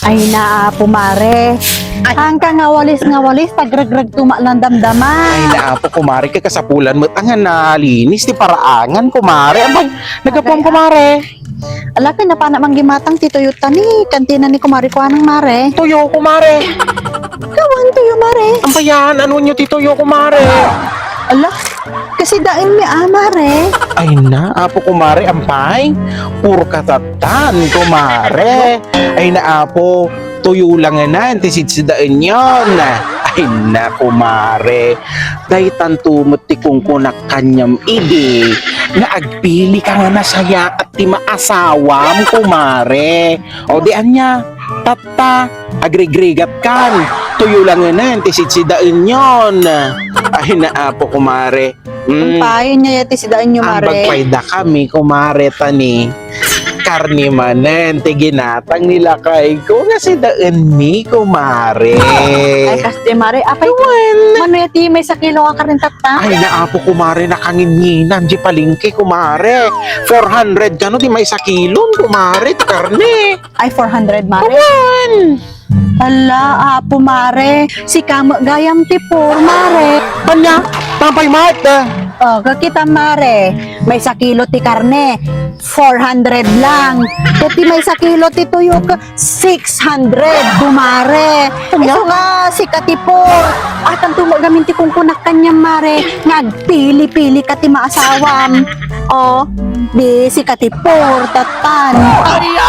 Ay na, pumare. Ang ka nga walis, tagragrag tuma lang damdaman. Ay naapo kumare ka kasapulan mo't ang nalinis ti paraangan kumare. Abay, nagapong kumare. Ala ka na pa namang gimatang tituyot ni kantina ni kumari ko anang mare. Tuyo kumare. Kawan tuyo mare. Ang bayan, ano nyo ti tuyo kumare? Ala, kasi dain mi mare. Ay naapo kumare, ampay. Puro katatan kumare. Ay naapo, tuyo lang na, tisidsidaan yon. Ay na kumare. Day tantumot ti kung kunak kanyam idi. Nga agpili ka nga nasaya at ti maasawam kumare. O di anya, tata, agrigrigat kan. Tuyo lang na, tisidsidaan yon. Ay naapo kumare. Payo niya yati si daan nyo Ang mare. bagpayda kami, kumare tani. Karni manen, tiginatang nila kay ko nga si daan mi, kumare. Ay kasi mare, apay mano yati may sakilo ka rin tata. Ay naapo kumare, nakanginginan, di palingki kumare. 400 kano, di may sa kilon, kumare, ti karni. Ay 400 mare. Awan! Ala, apo mare. Si kamo gayam tipor mare. Kanya, tampay mat. Oh, kakita mare. May sakilo ti karne. 400 lang. Kuti may sakilo ti tuyo ka 600 dumare. Iso nga si katipor. At ang tumagamin ti kung kunak kanya mare. Nagpili-pili ka ti maasawam. Oh, di si katipor tatan. Kanya.